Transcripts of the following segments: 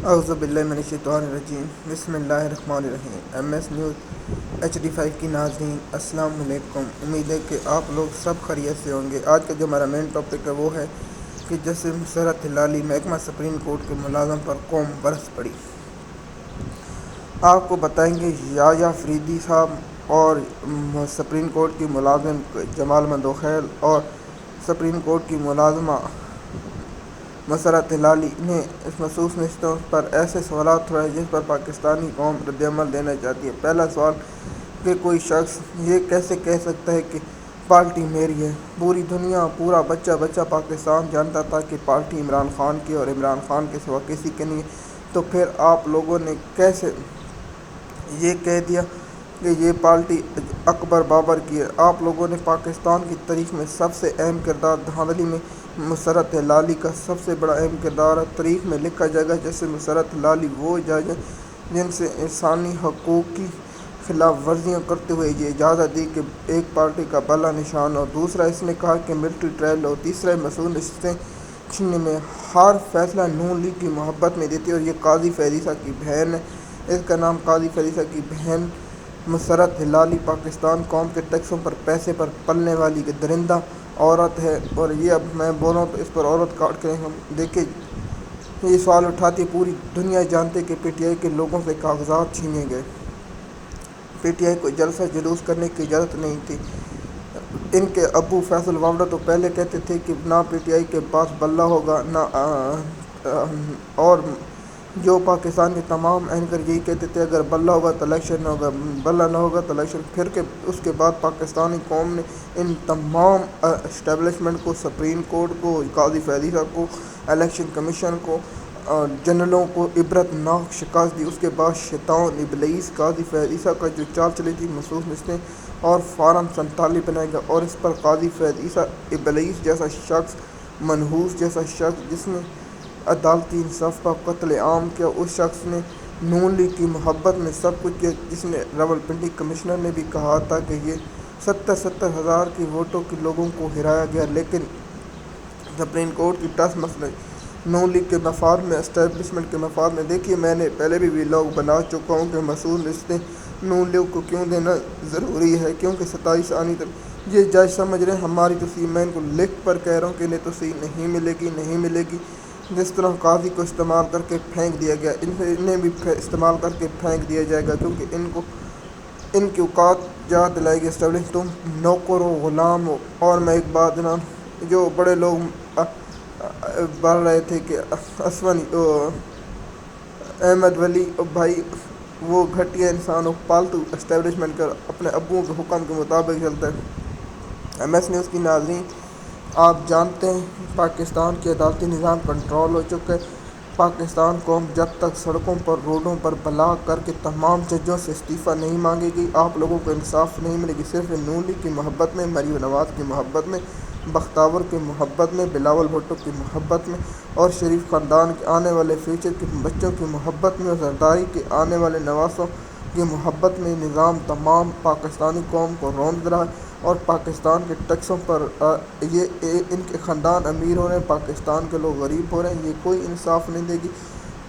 اعوذ باللہ من الشیطان الرجیم بسم اللہ الرحمن الرحیم۔ ایم ایس نیوز HD5 کی ناظرین السلام علیکم۔ امید ہے کہ آپ لوگ سب خیریت سے ہوں گے۔ آج کا جو ہمارا مین ٹاپک ہے وہ ہے کہ جسے مسرت ہلالی محکمہ سپریم کورٹ کے ملازم پر قوم برس پڑی۔ آپ کو بتائیں گے یحییٰ فریدی صاحب اور سپریم کورٹ کی ملازم جمال مندوخیل اور سپریم کورٹ کی ملازمہ مسرت ہلالی نے اس مخصوص نشستوں پر ایسے سوالات اٹھائے جس پر پاکستانی قوم رد عمل دینا چاہتی ہے۔ پہلا سوال کہ کوئی شخص یہ کیسے کہہ سکتا ہے کہ پارٹی میری ہے؟ پوری دنیا، پورا بچہ پاکستان جانتا تھا کہ پارٹی عمران خان کی اور عمران خان کے سوا کسی کی نہیں ہے، تو پھر آپ لوگوں نے کیسے یہ کہہ دیا کہ یہ پارٹی اکبر بابر کی ہے؟ آپ لوگوں نے پاکستان کی تاریخ میں سب سے اہم کردار دھاندلی میں مسرت ہلالی کا سب سے بڑا اہم کردار ہے۔ تاریخ میں لکھا جائے گا جیسے مسرت ہلالی وہ جج ہیں جن سے انسانی حقوق کی خلاف ورزیاں کرتے ہوئے یہ اجازت دی کہ ایک پارٹی کا بلا نشان ہو، دوسرا اس نے کہا کہ ملٹری ٹرائل ہو، تیسرا مسعود نشستیں چھیننے میں ہر فیصلہ نون لیگ کی محبت میں دیتی ہے۔ اور یہ قاضی فیضیسہ کی بہن ہے، اس کا نام قاضی فیضیسہ کی بہن مسرت ہلالی پاکستان قوم کے ٹیکسوں پر پیسے پر پلنے والی درندہ عورت ہے۔ اور یہ اب میں بولوں تو اس پر عورت کاٹ کے ہم دیکھیں یہ سوال اٹھاتی ہے۔ پوری دنیا جانتے کہ پی ٹی آئی کے لوگوں سے کاغذات چھینے گئے، پی ٹی آئی کو جلسہ جلوس کرنے کی اجازت نہیں تھی۔ ان کے ابو فیصل وابڈا تو پہلے کہتے تھے کہ نہ پی ٹی آئی کے پاس بلہ ہوگا نہ اور جو پاکستان کے تمام اینکر یہی کہتے تھے اگر بلہ ہوگا تو الیکشن نہ ہوگا، بلہ نہ ہوگا تو الیکشن۔ پھر کہ اس کے بعد پاکستانی قوم نے ان تمام اسٹیبلشمنٹ کو، سپریم کورٹ کو، قاضی فیضیسہ کو، الیکشن کمیشن کو، جنرلوں کو عبرت ناک شکست دی۔ اس کے بعد شیطان ابلیس قاضی فیضیسہ کا جو چال چلی تھی مخصوص نشستیں اور فارم 47 بنائے گا، اور اس پر قاضی فیضیسہ ابلیس جیسا شخص، منحوس جیسا شخص جس نے عدالتی انصاف کا قتل عام کیا، اس شخص نے نون لیگ کی محبت میں سب کچھ کیا، جس نے راولپنڈی کمشنر نے بھی کہا تھا کہ یہ 70 ہزار کی ووٹوں کے لوگوں کو ہرایا گیا، لیکن سپریم کورٹ کی ٹس مسئلہ نون لیگ کے مفاد میں، اسٹیبلشمنٹ کے مفاد میں۔ دیکھیے میں نے پہلے بھی ویلاگ بنا چکا ہوں کہ مسعود نشستیں نون لیگ کو کیوں دینا ضروری ہے، کیونکہ 27 آنی تک یہ جج سمجھ رہے ہیں ہماری توسیع، میں ان کو لکھ پر کہہ رہا ہوں کہ انہیں توسیع نہیں ملے گی۔ جس طرح قاضی کو استعمال کر کے پھینک دیا گیا، انہیں بھی استعمال کر کے پھینک دیا جائے گا، کیونکہ ان کی اوقات یاد دلائے گی اسٹیبلشمنٹ تم نوکر ہو، غلام ہو۔ اور میں ایک بات جناب جو بڑے لوگ بڑھ رہے تھے کہ اسون احمد ولی بھائی وہ گھٹیا انسان ہو، پالتو اسٹیبلشمنٹ کر اپنے ابوؤں کے حکم کے مطابق چلتا ہے۔ ایم ایس نیوز کی ناظرین آپ جانتے ہیں پاکستان کی عدالتی نظام کنٹرول ہو چکا ہے۔ پاکستان قوم جب تک سڑکوں پر، روڈوں پر بلاغ کر کے تمام ججوں سے استعفیٰ نہیں مانگے گی، آپ لوگوں کو انصاف نہیں ملے گی۔ صرف نون لیگ کی محبت میں، مریم نواز کی محبت میں، بختیار کی محبت میں، بلاول بھٹو کی محبت میں، اور شریف خاندان کے آنے والے فیوچر کے بچوں کی محبت میں، اور زرداری کے آنے والے نواسوں کی محبت میں نظام تمام پاکستانی قوم کو روند رہا ہے۔ اور پاکستان کے ٹیکسوں پر ان کے خاندان امیر ہو رہے ہیں، پاکستان کے لوگ غریب ہو رہے ہیں، یہ کوئی انصاف نہیں دے گی۔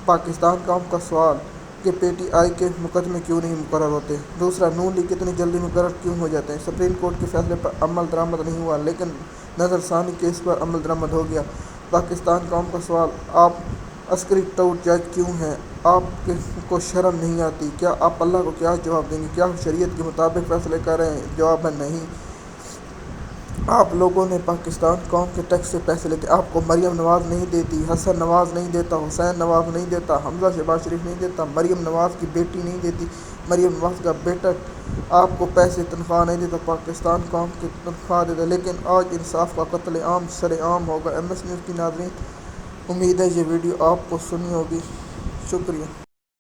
پاکستان قوم کا سوال کہ پی ٹی آئی کے مقدمے کیوں نہیں مقرر ہوتے؟ دوسرا نون لیگ اتنی جلدی مقرر کیوں ہو جاتے ہیں؟ سپریم کورٹ کے فیصلے پر عمل درآمد نہیں ہوا، لیکن نظر ثانی کیس پر عمل درآمد ہو گیا۔ پاکستان قوم کا سوال آپ عسکری ٹاؤٹ جج کیوں ہیں؟ آپ کو شرم نہیں آتی؟ کیا آپ اللہ کو کیا جواب دیں گے؟ کیا شریعت کے مطابق فیصلے کر رہے ہیں؟ جواب ہے نہیں۔ آپ لوگوں نے پاکستان قوم کے ٹیکس سے پیسے لیتے، آپ کو مریم نواز نہیں دیتی، حسن نواز نہیں دیتا، حسین نواز نہیں دیتا، حمزہ شہباز شریف نہیں دیتا، مریم نواز کی بیٹی نہیں دیتی، مریم نواز کا بیٹا آپ کو پیسے تنخواہ نہیں دیتا، پاکستان قوم کی تنخواہ دیتا، لیکن آج انصاف کا قتل عام سر عام ہوگا۔ ایم ایس نیوز کی ناظرین امید ہے یہ ویڈیو آپ کو سنی ہوگی، شکریہ۔